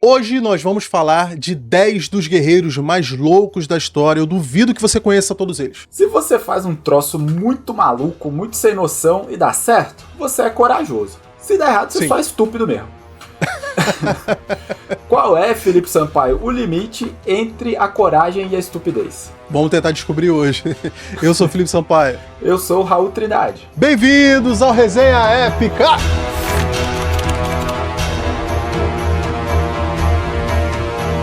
Hoje nós vamos falar de 10 dos guerreiros mais loucos da história. Eu duvido que você conheça todos eles. Se você faz um troço muito maluco, muito sem noção e dá certo, você é corajoso. Se der errado, você só é estúpido mesmo. Qual é, Felipe Sampaio, o limite entre a coragem e a estupidez? Vamos tentar descobrir hoje. Eu sou Felipe Sampaio. Eu sou o Raul Trindade. Bem-vindos ao Resenha Épica!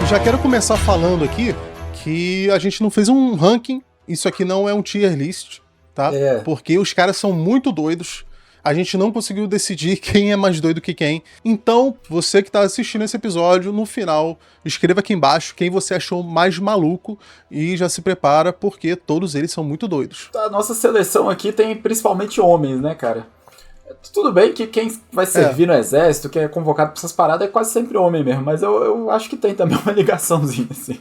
Já quero começar falando aqui que a gente não fez um ranking, isso aqui não é um tier list, tá? Porque os caras são muito doidos, a gente não conseguiu decidir quem é mais doido que quem. Então, você que tá assistindo esse episódio, no final, escreva aqui embaixo quem você achou mais maluco e já se prepara, porque todos eles são muito doidos. A nossa seleção aqui tem principalmente homens, né, cara? Tudo bem que quem vai servir no exército, quem é convocado pra essas paradas é quase sempre homem mesmo, mas eu acho que tem também uma ligaçãozinha, assim.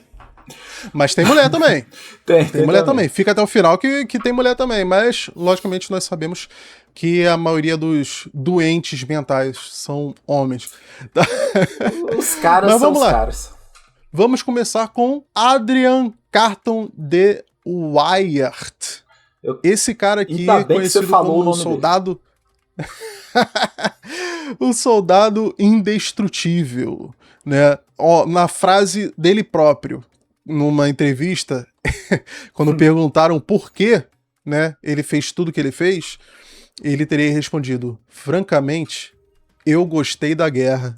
Mas tem mulher também. tem mulher também. Fica até o final que tem mulher também, mas logicamente nós sabemos que a maioria dos doentes mentais são homens. Os caras mas são vamos os lá. caras. Vamos começar com Adrian Carton de Wyatt. Esse cara aqui é conhecido como o soldado... o soldado indestrutível, né? Na frase dele próprio, numa entrevista, quando perguntaram por que, né, ele fez tudo que ele fez, ele teria respondido: francamente, eu gostei da guerra.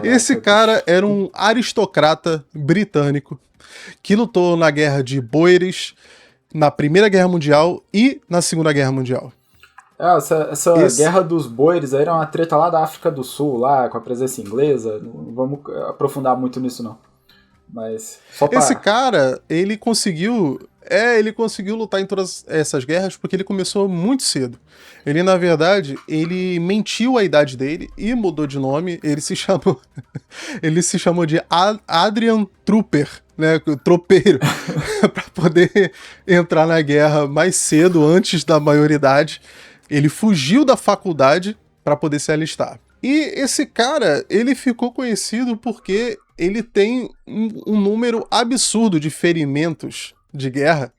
Esse cara era um aristocrata britânico que lutou na Guerra de Boeres, na Primeira Guerra Mundial e na Segunda Guerra Mundial. Essa Guerra dos Boeres aí era uma treta lá da África do Sul, lá com a presença inglesa. Não vamos aprofundar muito nisso, não. Mas só pra... Esse cara, ele conseguiu lutar em todas essas guerras porque ele começou muito cedo. Ele, na verdade, ele mentiu a idade dele e mudou de nome. Ele se chamou de Adrian Trooper, né, tropeiro, para poder entrar na guerra mais cedo, antes da maioridade. Ele fugiu da faculdade para poder se alistar. E esse cara, ele ficou conhecido porque ele tem um número absurdo de ferimentos de guerra.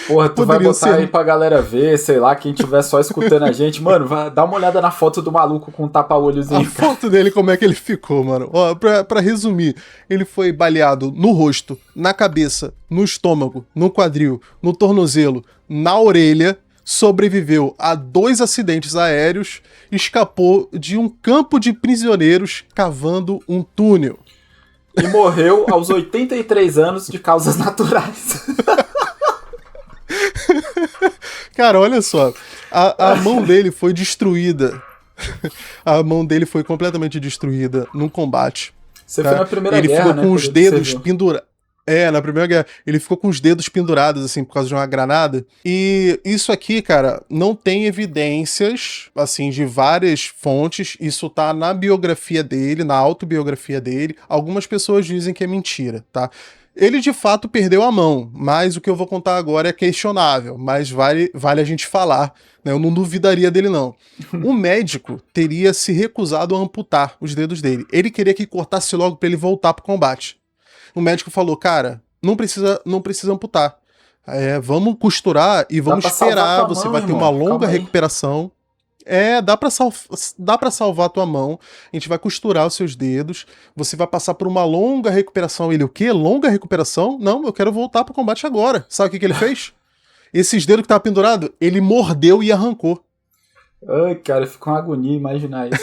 Porra, tu vai botar aí pra galera ver, sei lá, quem tiver só escutando a gente. Mano, dá uma olhada na foto do maluco com um tapa-olhozinho. A foto dele, como é que ele ficou, mano. Ó, pra resumir, ele foi baleado no rosto, na cabeça, no estômago, no quadril, no tornozelo, na orelha, sobreviveu a 2 acidentes aéreos, escapou de um campo de prisioneiros cavando um túnel. E morreu aos 83 anos de causas naturais. Cara, olha só, a mão dele foi destruída. A mão dele foi completamente destruída num combate. Você foi na Primeira Guerra, né? Ele ficou com os dedos pendurados. Na Primeira Guerra. Ele ficou com os dedos pendurados, assim, por causa de uma granada. E isso aqui, cara, não tem evidências, assim, de várias fontes. Isso tá na biografia dele, na autobiografia dele. Algumas pessoas dizem que é mentira, tá? Ele, de fato, perdeu a mão, mas o que eu vou contar agora é questionável, mas vale a gente falar, né? Eu não duvidaria dele, não. O médico teria se recusado a amputar os dedos dele. Ele queria que cortasse logo pra ele voltar pro combate. O médico falou: cara, não precisa amputar. Vamos costurar e vamos esperar, você vai ter uma longa recuperação. Dá pra salvar a tua mão, a gente vai costurar os seus dedos, você vai passar por uma longa recuperação. Ele, o quê? Longa recuperação? Não, eu quero voltar pro combate agora. Sabe o que ele fez? Esses dedos que estavam pendurados, ele mordeu e arrancou. Ai, cara, ficou uma agonia imaginar isso.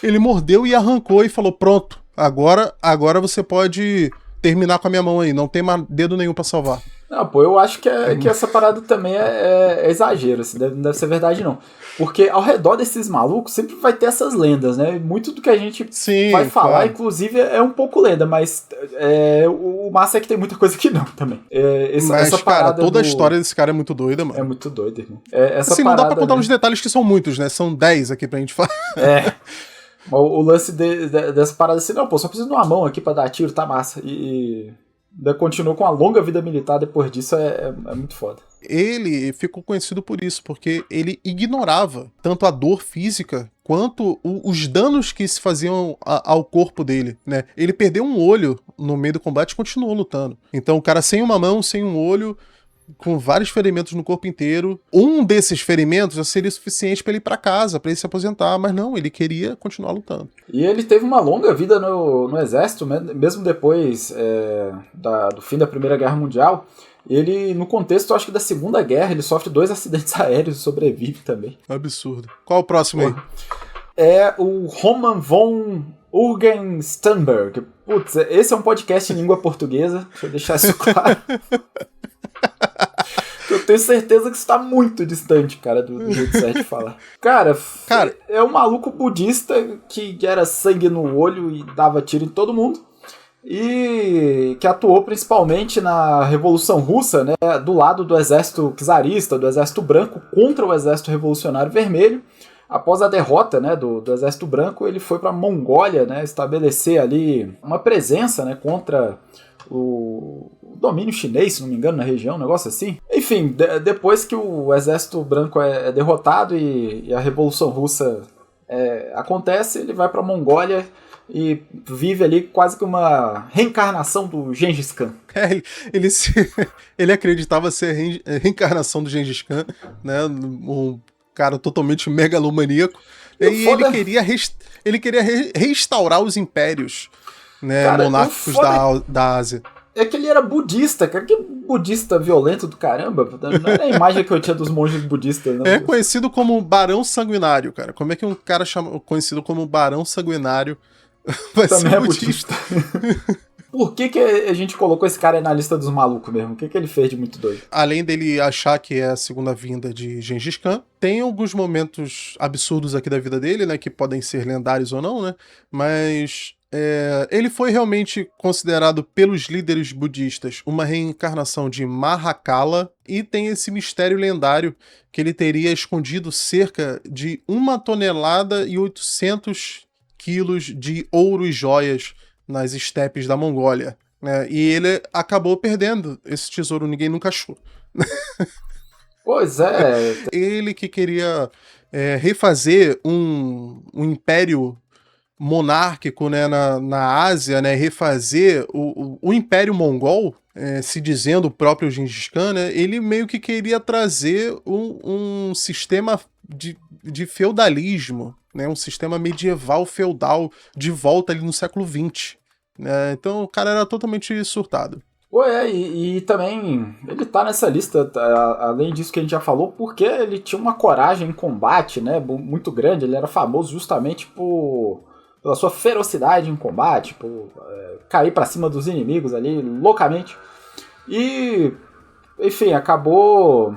Ele mordeu e arrancou e falou: pronto, agora você pode terminar com a minha mão aí, não tem mais dedo nenhum pra salvar. Não, pô, eu acho que essa parada também é exagero, assim, não deve ser verdade, não. Porque ao redor desses malucos sempre vai ter essas lendas, né? Muito do que a gente vai falar, claro, inclusive, é um pouco lenda, mas o massa é que tem muita coisa que não também. Essa cara, toda a história desse cara é muito doida, mano. É muito doida, irmão. Assim, não dá pra contar os detalhes que são muitos, né? São 10 aqui pra gente falar. O lance dessa parada assim, não, pô, só preciso de uma mão aqui pra dar tiro, tá massa. E Ainda continuou com uma longa vida militar depois disso, é muito foda. Ele ficou conhecido por isso, porque ele ignorava tanto a dor física quanto os danos que se faziam ao corpo dele, né? Ele perdeu um olho no meio do combate e continuou lutando. Então o cara sem uma mão, sem um olho, com vários ferimentos no corpo inteiro. Um desses ferimentos já seria suficiente para ele ir para casa, para ele se aposentar, mas não, ele queria continuar lutando. E ele teve uma longa vida no exército, mesmo depois do fim da Primeira Guerra Mundial. Ele, no contexto, acho que da Segunda Guerra, ele sofre 2 acidentes aéreos e sobrevive também. Absurdo. Qual o próximo aí? É o Roman von Urgen-Sternberg. Putz, esse é um podcast em língua portuguesa, deixa eu deixar isso claro. Eu tenho certeza que isso tá muito distante, cara, do jeito certo de falar. Cara, é um maluco budista que era sangue no olho e dava tiro em todo mundo. E que atuou principalmente na Revolução Russa, né, do lado do exército czarista, do exército branco, contra o exército revolucionário vermelho. Após a derrota, né, do exército branco, ele foi para a Mongólia, né, estabelecer ali uma presença, né, contra o domínio chinês, se não me engano, na região, um negócio assim. Enfim, depois que o exército branco é derrotado e a Revolução Russa acontece, ele vai para a Mongólia e vive ali quase que uma reencarnação do Gengis Khan. Ele acreditava ser a reencarnação do Gengis Khan, né, um cara totalmente megalomaníaco, e ele queria restaurar os impérios, né, cara, monárquicos da Ásia. É que ele era budista, cara. Que budista violento do caramba. Não era a imagem que eu tinha dos monges budistas, não. É conhecido como Barão Sanguinário, cara. Como é que um cara conhecido como Barão Sanguinário vai também ser budista? Por que a gente colocou esse cara aí na lista dos malucos mesmo? O que ele fez de muito doido? Além dele achar que é a segunda vinda de Gengis Khan, tem alguns momentos absurdos aqui da vida dele, né? Que podem ser lendários ou não, né? Mas ele foi realmente considerado pelos líderes budistas uma reencarnação de Mahakala, e tem esse mistério lendário que ele teria escondido cerca de 1,8 toneladas de ouro e joias nas estepes da Mongólia, né? E ele acabou perdendo esse tesouro, ninguém nunca achou. Pois é. Ele que queria refazer um império monárquico, né, na Ásia, né, refazer o Império Mongol, se dizendo o próprio Gengis Khan, né, ele meio que queria trazer um sistema de feudalismo, né, um sistema medieval feudal de volta ali no século XX. Né, então o cara era totalmente surtado. E também ele tá nessa lista, além disso que a gente já falou, porque ele tinha uma coragem em combate, né, muito grande. Ele era famoso justamente pela sua ferocidade em combate, por cair pra cima dos inimigos ali loucamente. E, enfim, acabou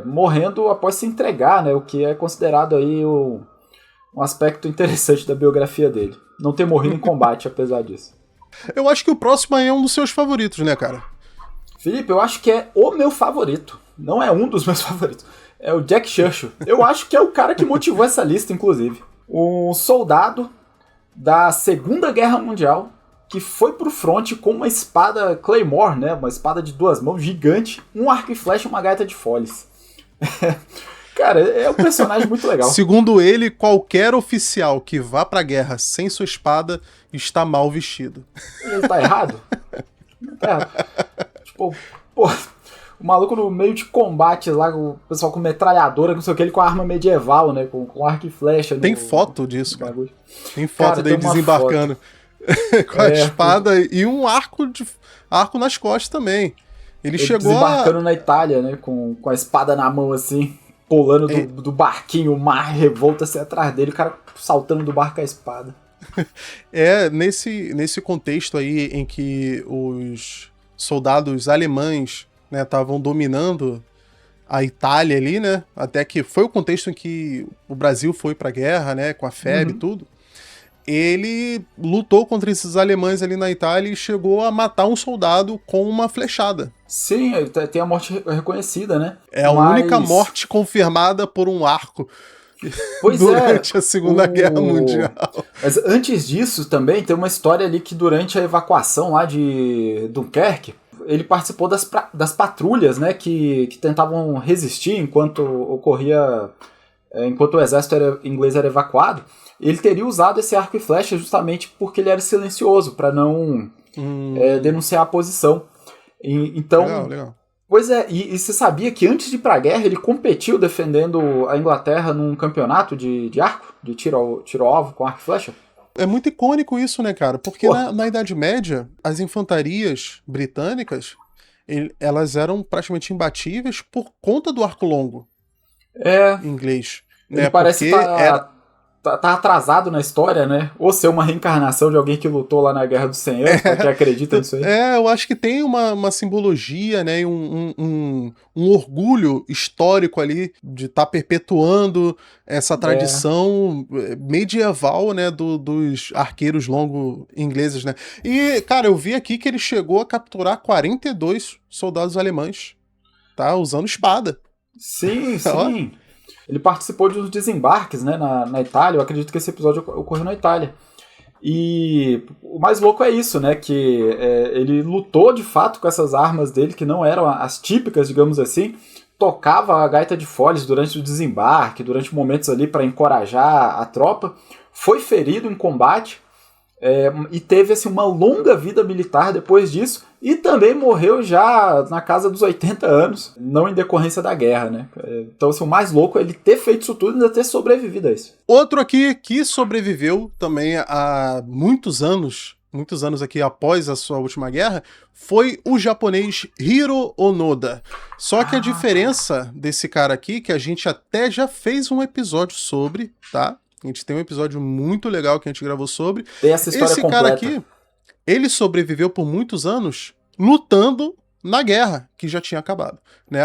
morrendo após se entregar, né, o que é considerado aí um aspecto interessante da biografia dele. Não ter morrido em combate, apesar disso. Eu acho que o próximo aí é um dos seus favoritos, né, cara? Felipe, eu acho que é o meu favorito. Não é um dos meus favoritos. É o Jack Churchill. Eu acho que é o cara que motivou essa lista, inclusive. Um soldado da Segunda Guerra Mundial que foi pro fronte com uma espada Claymore, né? Uma espada de 2 mãos gigante, um arco e flecha e uma gaita de foles. Cara, é um personagem muito legal. Segundo ele, qualquer oficial que vá pra guerra sem sua espada está mal vestido. Ele tá errado? Tipo, pô, o maluco no meio de combate lá, o pessoal com metralhadora, não sei o que, ele com arma medieval, né? Com arco e flecha. Tem foto disso, cara. Tem foto dele desembarcando com a espada e um arco nas costas também. Ele chegou desembarcando na Itália, né? Com a espada na mão, assim, pulando do barquinho, o mar revolta-se atrás dele, o cara saltando do barco com a espada. Nesse contexto aí em que os soldados alemães, né, estavam dominando a Itália ali, né, até que foi o contexto em que o Brasil foi pra guerra, né, com a FEB e tudo, ele lutou contra esses alemães ali na Itália e chegou a matar um soldado com uma flechada. Sim, tem a morte reconhecida, né? É a única morte confirmada por um arco. durante a Segunda Guerra Mundial. Mas antes disso também tem uma história ali que durante a evacuação lá de Dunkerque, ele participou das patrulhas, né, que tentavam resistir enquanto o exército inglês era evacuado. Ele teria usado esse arco e flecha justamente porque ele era silencioso, para não denunciar a posição. Então, legal. Pois é, e você sabia que antes de ir pra guerra ele competiu defendendo a Inglaterra num campeonato de arco, de tiro ao alvo com arco e flecha? É muito icônico isso, né, cara? Porque na Idade Média, as infantarias britânicas, elas eram praticamente imbatíveis por conta do arco longo inglês. Ele né? parece tá atrasado na história, né? Ou ser uma reencarnação de alguém que lutou lá na Guerra dos 100 anos, pra quem acredita nisso aí. Eu acho que tem uma simbologia, né? Um orgulho histórico ali de estar perpetuando essa tradição medieval, né? Dos arqueiros longo ingleses, né? E, cara, eu vi aqui que ele chegou a capturar 42 soldados alemães, tá? Usando espada. Sim. Ele participou de uns desembarques, né, na Itália. Eu acredito que esse episódio ocorreu na Itália. E o mais louco é isso, né? Que ele lutou de fato com essas armas dele, que não eram as típicas, digamos assim. Tocava a gaita de foles durante o desembarque, durante momentos ali para encorajar a tropa. Foi ferido em combate e teve assim, uma longa vida militar depois disso. E também morreu já na casa dos 80 anos, não em decorrência da guerra, né? Então, assim, o mais louco é ele ter feito isso tudo e ainda ter sobrevivido a isso. Outro aqui que sobreviveu também há muitos anos aqui após a sua última guerra, foi o japonês Hiro Onoda. Só que a diferença desse cara aqui, que a gente até já fez um episódio sobre, tá? A gente tem um episódio muito legal que a gente gravou sobre. Tem essa história Esse completa. cara aqui, ele sobreviveu por muitos anos lutando na guerra, que já tinha acabado. Né?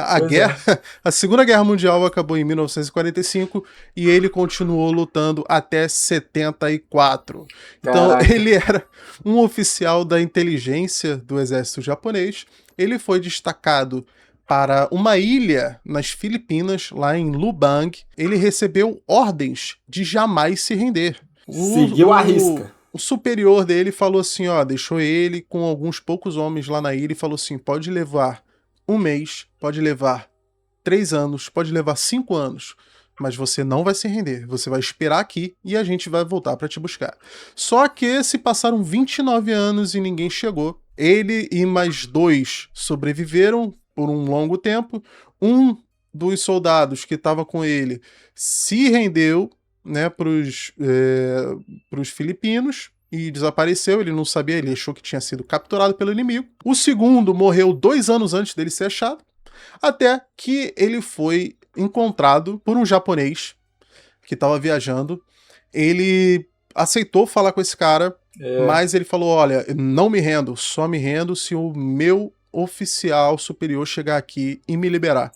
A Segunda Guerra Mundial acabou em 1945 e ele continuou lutando até 74. Então, ele era um oficial da inteligência do exército japonês. Ele foi destacado para uma ilha nas Filipinas, lá em Lubang. Ele recebeu ordens de jamais se render. Seguiu a risca. O superior dele falou assim, deixou ele com alguns poucos homens lá na ilha e falou assim, pode levar 1 mês, pode levar 3 anos, pode levar 5 anos, mas você não vai se render, você vai esperar aqui e a gente vai voltar para te buscar. Só que se passaram 29 anos e ninguém chegou. Ele e mais 2 sobreviveram por um longo tempo. Um dos soldados que estava com ele se rendeu, né, pros filipinos e desapareceu, ele não sabia, ele achou que tinha sido capturado pelo inimigo. O segundo morreu 2 anos antes dele ser achado, até que ele foi encontrado por um japonês que estava viajando. Ele aceitou falar com esse cara, mas ele falou, olha, não me rendo, só me rendo se o meu oficial superior chegar aqui e me liberar.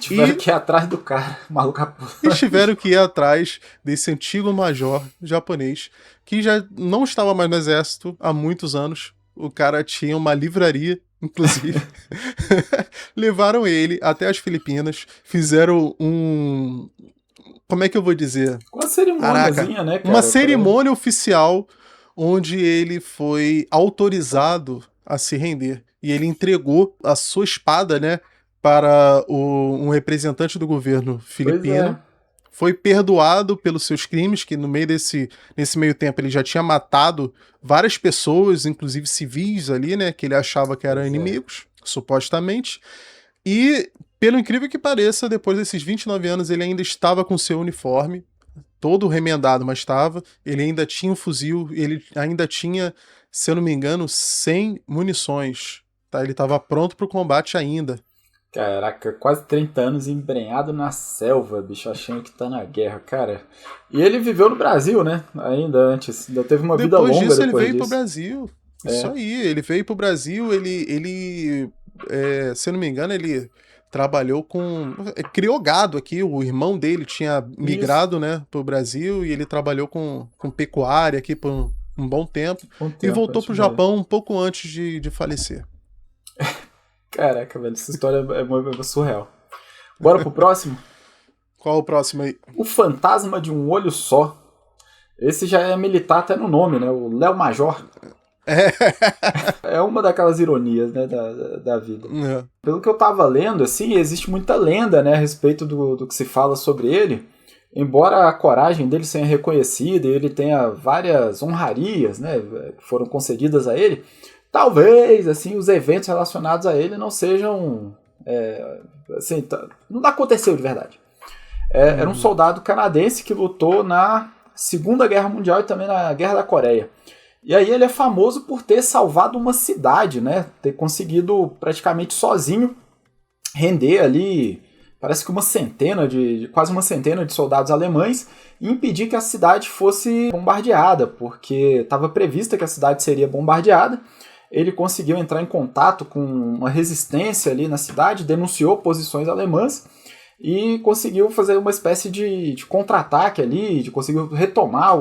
Tiveram que ir atrás do cara, maluco. E tiveram que ir atrás desse antigo major japonês, que já não estava mais no exército há muitos anos. O cara tinha uma livraria, inclusive. Levaram ele até as Filipinas, fizeram como é que eu vou dizer? Uma cerimôniazinha, né, cara? Uma cerimônia oficial, onde ele foi autorizado a se render. E ele entregou a sua espada, né, para um representante do governo filipino. Foi perdoado pelos seus crimes, que nesse meio tempo ele já tinha matado várias pessoas, inclusive civis ali, né, que ele achava que eram inimigos, supostamente. E, pelo incrível que pareça, depois desses 29 anos ele ainda estava com seu uniforme, todo remendado, mas estava. Ele ainda tinha um fuzil, ele ainda tinha, se eu não me engano, 100 munições. Tá? Ele estava pronto para o combate ainda. Caraca, quase 30 anos embrenhado na selva, bicho, achando que tá na guerra, cara. E ele viveu no Brasil, né? Ainda antes. Ainda teve uma vida longa depois disso. Ele veio pro Brasil. Isso aí, ele veio pro Brasil, ele se eu não me engano, ele trabalhou criou gado aqui, o irmão dele tinha migrado, né, pro Brasil, e ele trabalhou com pecuária aqui por um bom tempo, e voltou pro Japão um pouco antes de falecer. Caraca, velho, essa história é surreal. Bora pro próximo? Qual o próximo aí? O Fantasma de um Olho Só. Esse já é militar até no nome, né? O Léo Major. É uma daquelas ironias, né, da vida. Pelo que eu tava lendo, assim, existe muita lenda, né, a respeito do que se fala sobre ele. Embora a coragem dele seja reconhecida e ele tenha várias honrarias, né, que foram concedidas a ele, talvez, assim, os eventos relacionados a ele não sejam... assim, não aconteceu de verdade. Era um soldado canadense que lutou na Segunda Guerra Mundial e também na Guerra da Coreia. E aí ele é famoso por ter salvado uma cidade, né? Ter conseguido praticamente sozinho render ali, parece que quase uma centena de soldados alemães e impedir que a cidade fosse bombardeada, porque estava prevista que a cidade seria bombardeada. Ele conseguiu entrar em contato com uma resistência ali na cidade, denunciou posições alemãs e conseguiu fazer uma espécie de contra-ataque ali, conseguiu retomar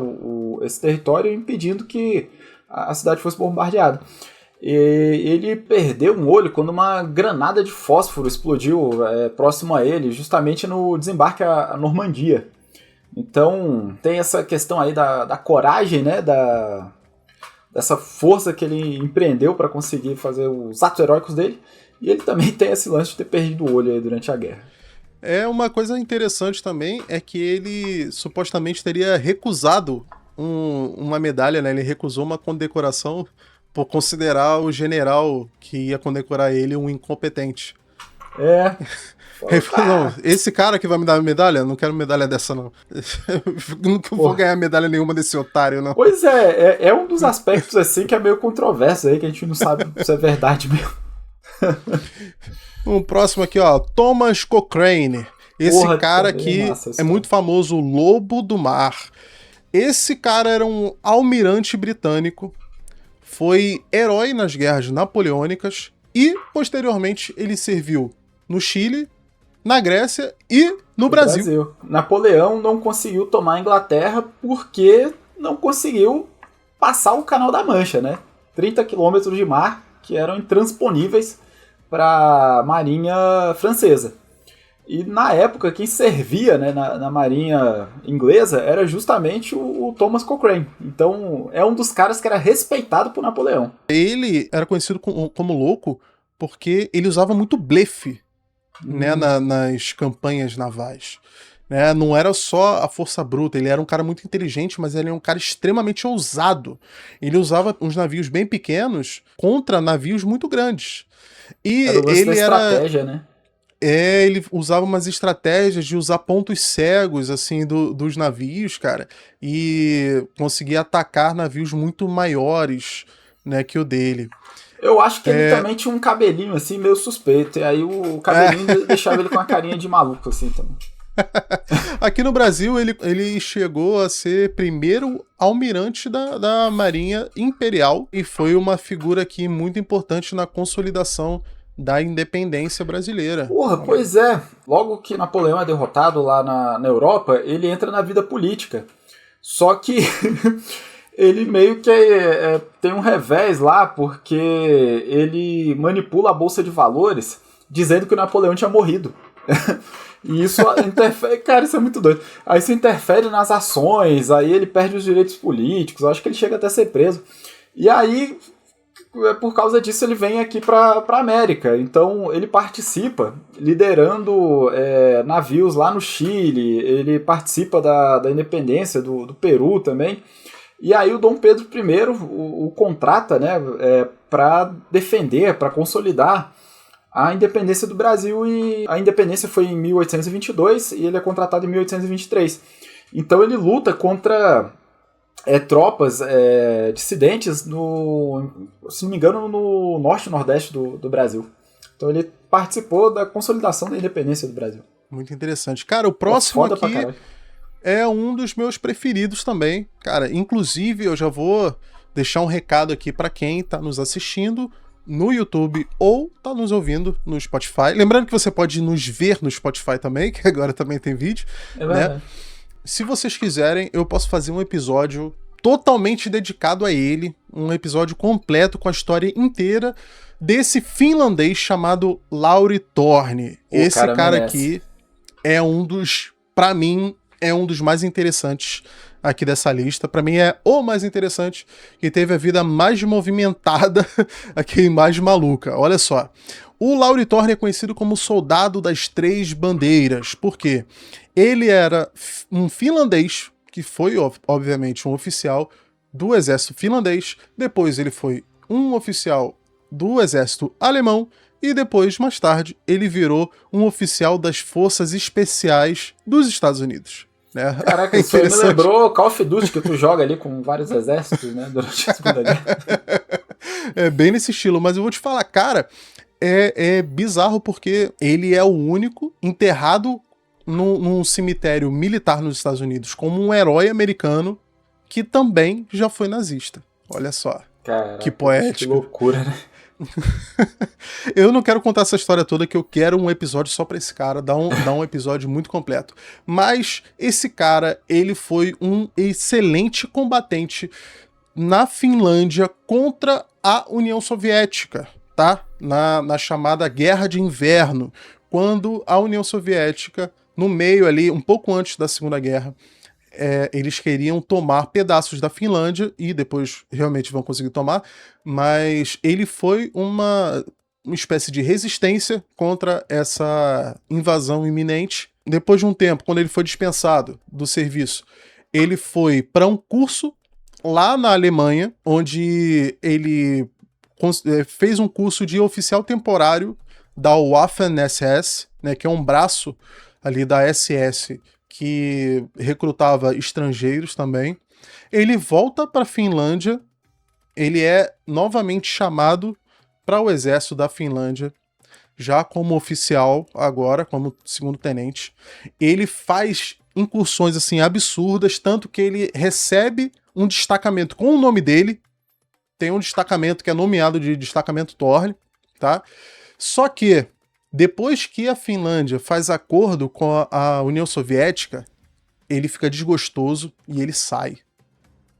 esse território impedindo que a cidade fosse bombardeada. E ele perdeu um olho quando uma granada de fósforo explodiu próximo a ele, justamente no desembarque à Normandia. Então tem essa questão aí da coragem, né, dessa força que ele empreendeu para conseguir fazer os atos heróicos dele, e ele também tem esse lance de ter perdido o olho aí durante a guerra. Uma coisa interessante também é que ele supostamente teria recusado uma medalha, né? Ele recusou uma condecoração por considerar o general que ia condecorar ele um incompetente. Ele falou, não, esse cara que vai me dar a medalha, não quero medalha dessa, não. Não vou ganhar medalha nenhuma desse otário, não. Pois é um dos aspectos assim que é meio controverso aí, que a gente não sabe se é verdade mesmo. Um próximo aqui, ó, Thomas Cochrane. Esse cara aqui é muito famoso, o Lobo do Mar. Esse cara era um almirante britânico, foi herói nas guerras napoleônicas e, posteriormente, ele serviu no Chile, na Grécia e no Brasil. Napoleão não conseguiu tomar a Inglaterra porque não conseguiu passar o Canal da Mancha, né? 30 quilômetros de mar que eram intransponíveis para a marinha francesa. E na época quem servia, né, na marinha inglesa era justamente o Thomas Cochrane. Então é um dos caras que era respeitado por Napoleão. Ele era conhecido como louco porque ele usava muito blefe, né, nas campanhas navais. Né? Não era só a força bruta, ele era um cara muito inteligente, mas ele era um cara extremamente ousado. Ele usava uns navios bem pequenos contra navios muito grandes. E era o lance da estratégia, né? Ele usava umas estratégias de usar pontos cegos, assim, dos navios, cara, e conseguia atacar navios muito maiores, né, que o dele. Eu acho que ele também tinha um cabelinho, assim, meio suspeito, e aí o cabelinho deixava ele com uma carinha de maluco, assim, também. Aqui no Brasil, ele chegou a ser primeiro almirante da Marinha Imperial e foi uma figura aqui muito importante na consolidação da independência brasileira. Porra, pois é. Logo que Napoleão é derrotado lá na Europa, ele entra na vida política. Só que ele meio que tem um revés lá, porque ele manipula a Bolsa de Valores dizendo que o Napoleão tinha morrido. E isso interfere... Cara, isso é muito doido. Aí isso interfere nas ações, aí ele perde os direitos políticos, eu acho que ele chega até a ser preso. E aí... por causa disso ele vem aqui para América, então ele participa liderando navios lá no Chile, ele participa da independência do Peru também, e aí o Dom Pedro I o contrata, né, para defender, para consolidar a independência do Brasil, e a independência foi em 1822 e ele é contratado em 1823, então ele luta contra... tropas dissidentes se não me engano, no norte e nordeste do Brasil. Então ele participou da consolidação da independência do Brasil. Muito interessante. Cara, o próximo aqui é um dos meus preferidos também. Cara, inclusive eu já vou deixar um recado aqui para quem tá nos assistindo no YouTube ou tá nos ouvindo no Spotify. Lembrando que você pode nos ver no Spotify também, que agora também tem vídeo. Né? Se vocês quiserem, eu posso fazer um episódio totalmente dedicado a ele, um episódio completo com a história inteira desse finlandês chamado Lauri Torni. Esse cara aqui é um dos pra mim, é um dos mais interessantes aqui dessa lista. Pra mim é o mais interessante, que teve a vida mais movimentada aqui, mais maluca. Olha só. O Lauri Thorne é conhecido como Soldado das Três Bandeiras. Por quê? Ele era um finlandês, que foi, obviamente, um oficial do exército finlandês. Depois ele foi um oficial do exército alemão. E depois, mais tarde, ele virou um oficial das Forças Especiais dos Estados Unidos. Né? Caraca, isso aí me lembrou Call of Duty, que tu joga ali com vários exércitos, né, durante a Segunda Guerra. É bem nesse estilo, mas eu vou te falar, cara, é bizarro porque ele é o único enterrado num cemitério militar nos Estados Unidos como um herói americano que também já foi nazista. Olha só. Caraca, que poético. Que loucura, né? Eu não quero contar essa história toda, que eu quero um episódio só pra esse cara, dar um episódio muito completo. Mas esse cara, ele foi um excelente combatente na Finlândia contra a União Soviética, tá? Na chamada Guerra de Inverno, quando a União Soviética, no meio ali, um pouco antes da Segunda Guerra, eles queriam tomar pedaços da Finlândia, e depois realmente vão conseguir tomar, mas ele foi uma espécie de resistência contra essa invasão iminente. Depois de um tempo, quando ele foi dispensado do serviço, ele foi para um curso lá na Alemanha, onde ele fez um curso de oficial temporário da Waffen-SS, né, que é um braço ali da SS, que recrutava estrangeiros também. Ele volta para a Finlândia, ele é novamente chamado para o exército da Finlândia, já como oficial agora, como segundo tenente. Ele faz incursões assim absurdas, tanto que ele recebe um destacamento com o nome dele. Tem um destacamento que é nomeado de destacamento Thorne, tá? Só que depois que a Finlândia faz acordo com a União Soviética, ele fica desgostoso e ele sai.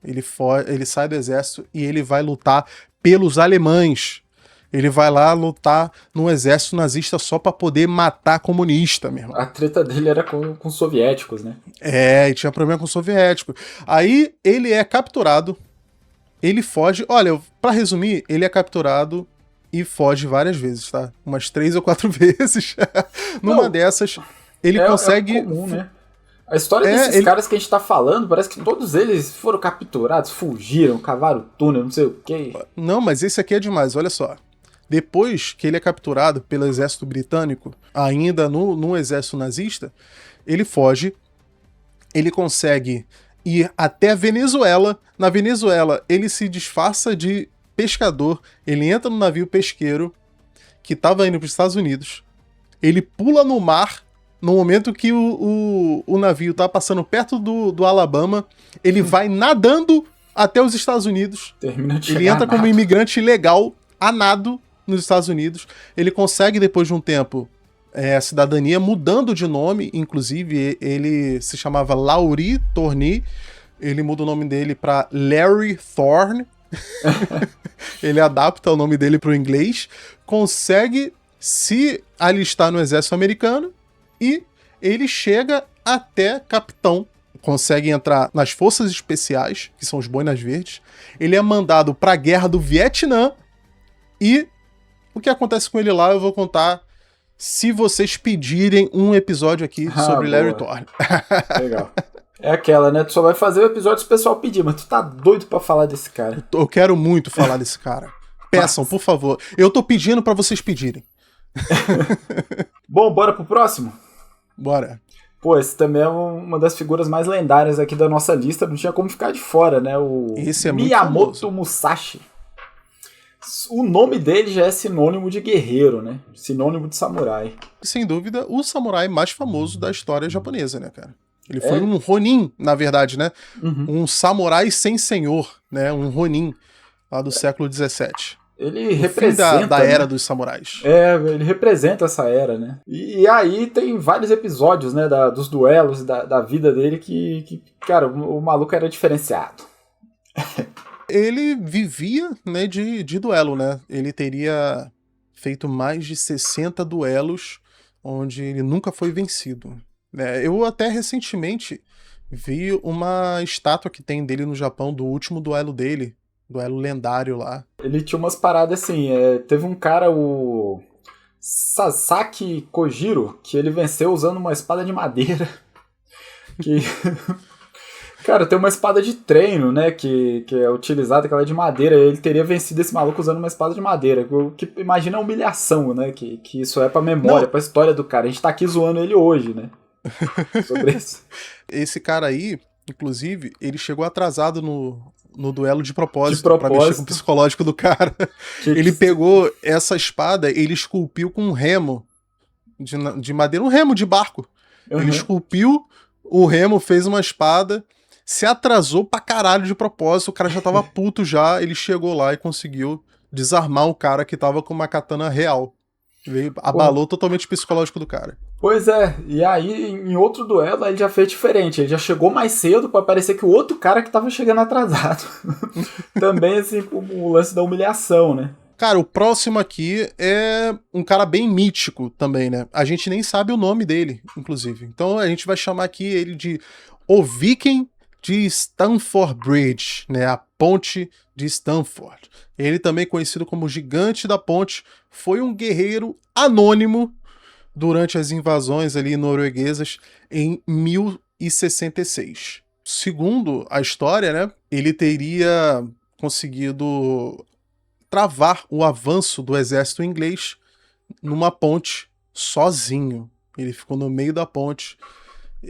Ele sai do exército e ele vai lutar pelos alemães. Ele vai lá lutar no exército nazista só pra poder matar comunista, meu irmão. A treta dele era com os soviéticos, né? E tinha problema com o soviético. Aí ele é capturado, ele foge. Olha, pra resumir, ele é capturado e foge várias vezes, tá? Umas 3 ou 4 vezes. Numa dessas, ele consegue... É comum, né? A história desses caras que a gente tá falando, parece que todos eles foram capturados, fugiram, cavaram túnel, não sei o quê. Não, mas esse aqui é demais, olha só. Depois que ele é capturado pelo exército britânico, ainda no exército nazista, ele foge, ele consegue ir até a Venezuela. Na Venezuela, ele se disfarça de pescador, ele entra no navio pesqueiro que estava indo para os Estados Unidos, ele pula no mar no momento que o navio tá passando perto do Alabama, ele vai nadando até os Estados Unidos, ele entra como imigrante ilegal a nado nos Estados Unidos, ele consegue depois de um tempo a cidadania, mudando de nome, inclusive ele se chamava Lauri Thorne, ele muda o nome dele para Larry Thorne, ele adapta o nome dele para o inglês, consegue se alistar no exército americano e ele chega até capitão, consegue entrar nas forças especiais, que são os Boinas Verdes, ele é mandado para a guerra do Vietnã e o que acontece com ele lá eu vou contar se vocês pedirem um episódio aqui sobre Larry Thorne. Legal. É aquela, né? Tu só vai fazer o episódio se o pessoal pedir, mas tu tá doido pra falar desse cara. Eu quero muito falar desse cara. Peçam, por favor. Eu tô pedindo pra vocês pedirem. Bom, bora pro próximo? Bora. Pô, esse também é uma das figuras mais lendárias aqui da nossa lista, não tinha como ficar de fora, né? Esse é Miyamoto Musashi. O nome dele já é sinônimo de guerreiro, né? Sinônimo de samurai. Sem dúvida, o samurai mais famoso da história japonesa, né, cara? Ele foi um Ronin, na verdade, né? Uhum. Um samurai sem senhor, né? Um Ronin, lá do século XVII. Ele representa... da era dos samurais. Ele representa essa era, né? E aí tem vários episódios, né? Dos duelos, da vida dele que cara, o maluco era diferenciado. Ele vivia, né, de duelo, né? Ele teria feito mais de 60 duelos onde ele nunca foi vencido. Eu até recentemente vi uma estátua que tem dele no Japão, do último duelo dele, duelo lendário lá. Ele tinha umas paradas assim, teve um cara, o Sasaki Kojiro, que ele venceu usando uma espada de madeira. Que... Cara, tem uma espada de treino, né, que é utilizada, aquela de madeira. Ele teria vencido esse maluco usando uma espada de madeira. Que imagina a humilhação, né, que isso é pra memória, pra história do cara. A gente tá aqui zoando ele hoje, né, sobre isso. Esse cara aí, inclusive, ele chegou atrasado no duelo de propósito, pra mexer com o psicológico do cara. Ele pegou essa espada, ele esculpiu com um remo de madeira, um remo de barco. Uhum. Ele esculpiu o remo, fez uma espada, se atrasou pra caralho de propósito, o cara já tava puto já, ele chegou lá e conseguiu desarmar o cara que tava com uma katana real. Abalou totalmente o psicológico do cara. Pois é, e aí em outro duelo ele já fez diferente, ele já chegou mais cedo pra parecer que o outro cara que tava chegando atrasado. Também assim, o lance da humilhação, né? Cara, o próximo aqui é um cara bem mítico também, né? A gente nem sabe o nome dele, inclusive. Então a gente vai chamar aqui ele de O Viking de Stamford Bridge, né? A Ponte de Stamford. Ele também conhecido como Gigante da Ponte, foi um guerreiro anônimo durante as invasões ali norueguesas em 1066. Segundo a história, né? Ele teria conseguido travar o avanço do exército inglês numa ponte sozinho. Ele ficou no meio da ponte,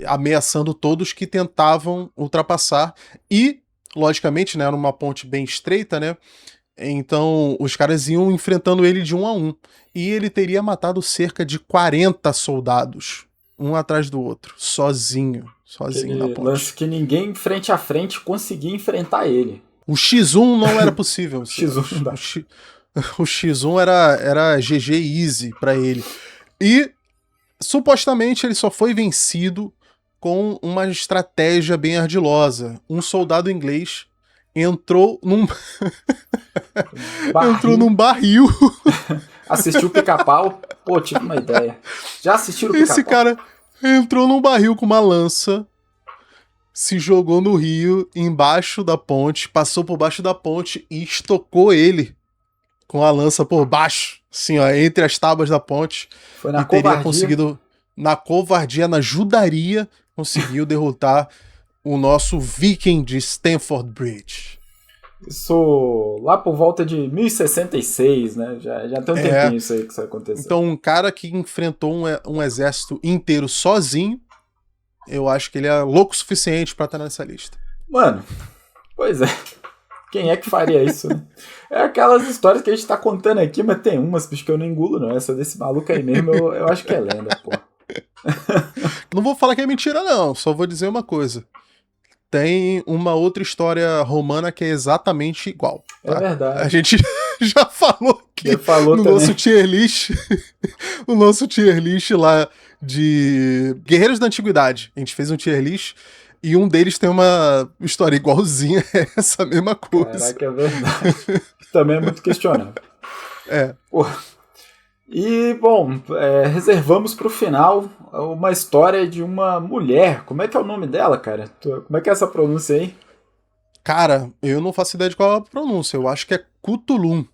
ameaçando todos que tentavam ultrapassar. E, logicamente, né, era uma ponte bem estreita, né? Então, os caras iam enfrentando ele de 1 a 1. E ele teria matado cerca de 40 soldados, um atrás do outro, sozinho na ponte. Lance que ninguém frente a frente conseguia enfrentar ele. O X1 não era possível. O X1 era GG easy pra ele. E, supostamente, ele só foi vencido com uma estratégia bem ardilosa. Um soldado inglês entrou num barril. Assistiu o Pica-Pau? Pô, tive uma ideia. Já assistiram o Pica-Pau? Esse cara entrou num barril com uma lança, se jogou no rio, embaixo da ponte, passou por baixo da ponte e estocou ele com a lança por baixo, assim, ó, entre as tábuas da ponte. Foi na covardia. Teria conseguido, na covardia, na judaria, conseguiu derrotar o nosso Viking de Stamford Bridge. Isso lá por volta de 1066, né? Já tem um tempinho isso aí que isso aconteceu. Então, um cara que enfrentou um exército inteiro sozinho, eu acho que ele é louco o suficiente pra estar nessa lista. Mano, pois é. Quem é que faria isso, né? É aquelas histórias que a gente tá contando aqui, mas tem umas, bicho, que eu não engulo, não. Essa desse maluco aí mesmo, eu acho que é lenda, pô. Não vou falar que é mentira, não. Só vou dizer uma coisa. Tem uma outra história romana que é exatamente igual. Tá? É verdade. A gente já falou aqui no nosso tier list. O nosso tier list lá de Guerreiros da Antiguidade. A gente fez um tier list e um deles tem uma história igualzinha a essa mesma coisa. Caraca, é verdade. Também é muito questionável. Porra. E, bom, reservamos pro final uma história de uma mulher. Como é que é o nome dela, cara? Como é que é essa pronúncia aí? Cara, eu não faço ideia de qual é a pronúncia. Eu acho que é Cthulhu.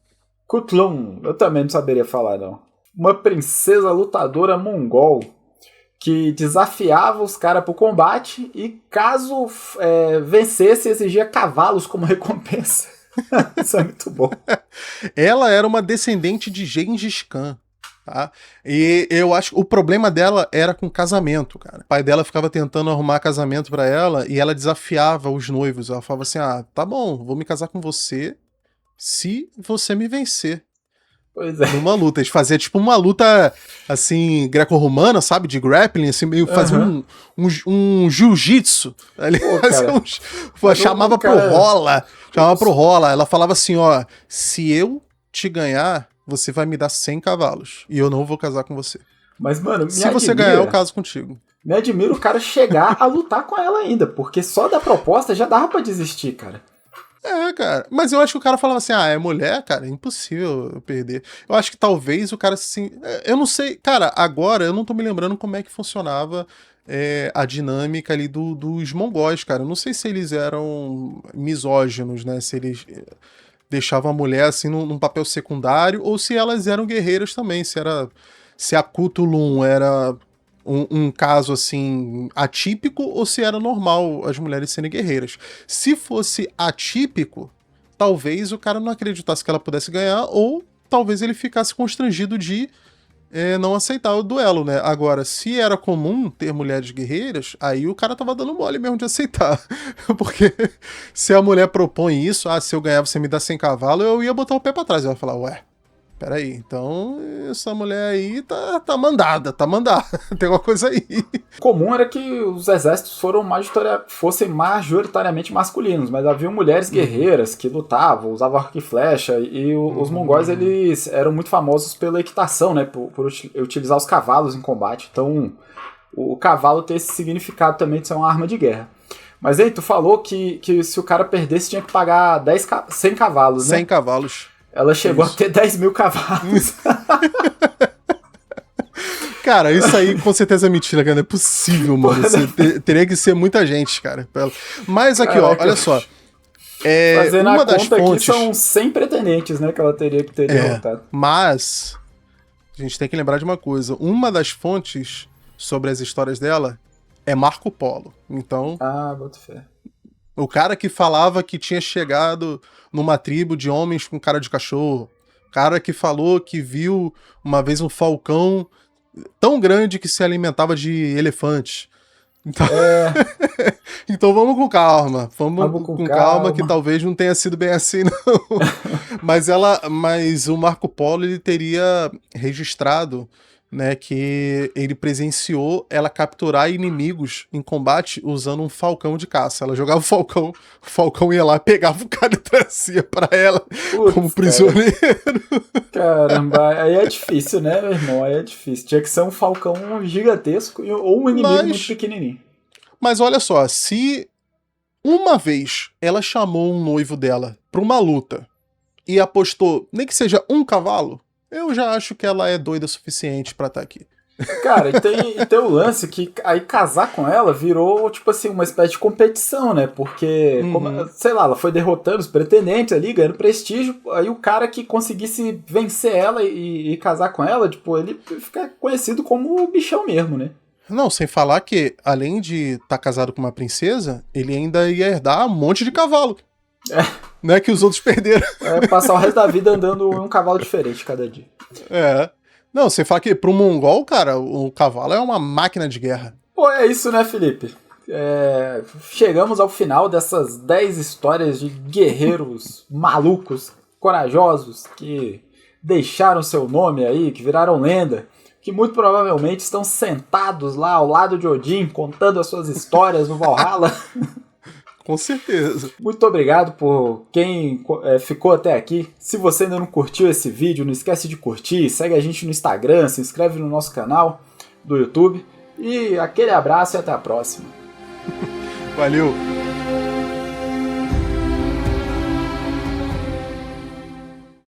Cthulhu. Eu também não saberia falar, não. Uma princesa lutadora mongol que desafiava os caras pro combate e, caso vencesse, exigia cavalos como recompensa. Isso é muito bom. Ela era uma descendente de Gengis Khan, tá? E eu acho que o problema dela era com casamento, cara. O pai dela ficava tentando arrumar casamento pra ela e ela desafiava os noivos. Ela falava assim, tá bom, vou me casar com você se você me vencer. Pois é. Numa luta. Eles faziam tipo uma luta, assim, greco-romana, sabe? De grappling, assim, meio fazia um jiu-jitsu. Chamava pro rola. Chamava pro rola. Ela falava assim, ó, se eu te ganhar, você vai me dar 100 cavalos. E eu não vou casar com você. Mas, mano, se você ganhar, eu caso contigo. Me admira o cara chegar a lutar com ela ainda, porque só da proposta já dava pra desistir, cara. Cara. Mas eu acho que o cara falava assim, é mulher, cara, é impossível eu perder. Eu acho que talvez o cara assim... Eu não sei... Cara, agora eu não tô me lembrando como é que funcionava a dinâmica ali dos mongóis, cara. Eu não sei se eles eram misóginos, né? Se eles deixavam a mulher assim num papel secundário ou se elas eram guerreiras também. Se a Cthulhu era... Um caso assim atípico ou se era normal as mulheres serem guerreiras. Se fosse atípico, talvez o cara não acreditasse que ela pudesse ganhar ou talvez ele ficasse constrangido de não aceitar o duelo, né? Agora, se era comum ter mulheres guerreiras, aí o cara tava dando mole mesmo de aceitar. Porque se a mulher propõe isso, se eu ganhar você me dá 100 cavalos, eu ia botar o pé pra trás. Eu ia falar, ué, peraí, então essa mulher aí tá mandada. Tem alguma coisa aí. O comum era que os exércitos fossem majoritariamente masculinos, mas havia mulheres guerreiras que lutavam, usavam arco e flecha, e os mongóis eles eram muito famosos pela equitação, né, por utilizar os cavalos em combate. Então o cavalo tem esse significado também de ser uma arma de guerra. Mas aí, tu falou que se o cara perdesse tinha que pagar 100 cavalos, né? 100 cavalos. Ela chegou a ter 10 mil cavalos. Cara, isso aí com certeza é mentira, cara. Não é possível, mano. Teria que ser muita gente, cara. Mas aqui, caraca, olha só. Fazendo uma a das conta fontes... aqui, são 100 pretendentes, né? Que ela teria que ter derrotado. Mas a gente tem que lembrar de uma coisa. Uma das fontes sobre as histórias dela é Marco Polo. Então... boto fé. O cara que falava que tinha chegado numa tribo de homens com cara de cachorro. O cara que falou que viu uma vez um falcão tão grande que se alimentava de elefantes. Então, então vamos com calma. Vamos com calma, que talvez não tenha sido bem assim, não. Mas o Marco Polo ele teria registrado, né, que ele presenciou ela capturar inimigos em combate usando um falcão de caça. Ela jogava o falcão ia lá, pegava o cara e trazia pra ela como prisioneiro. Caramba, aí é difícil, né, meu irmão? Aí é difícil. Tinha que ser um falcão gigantesco ou um inimigo muito pequenininho. Mas olha só, se uma vez ela chamou um noivo dela pra uma luta e apostou, nem que seja um cavalo, eu já acho que ela é doida o suficiente pra estar aqui. Cara, e tem o lance que aí casar com ela virou, tipo assim, uma espécie de competição, né? Porque, sei lá, ela foi derrotando os pretendentes ali, ganhando prestígio, aí o cara que conseguisse vencer ela e casar com ela, tipo, ele fica conhecido como o bichão mesmo, né? Não, sem falar que, além de estar casado com uma princesa, ele ainda ia herdar um monte de cavalo. Não é que os outros perderam. Passar o resto da vida andando em um cavalo diferente cada dia. Não, você fala que pro mongol, cara, o cavalo é uma máquina de guerra. Pô, é isso, né, Felipe? Chegamos ao final dessas 10 histórias de guerreiros malucos, corajosos, que deixaram seu nome aí, que viraram lenda, que muito provavelmente estão sentados lá ao lado de Odin, contando as suas histórias no Valhalla. Com certeza. Muito obrigado por quem ficou até aqui. Se você ainda não curtiu esse vídeo, não esquece de curtir, segue a gente no Instagram, se inscreve no nosso canal do YouTube. E aquele abraço e até a próxima. Valeu!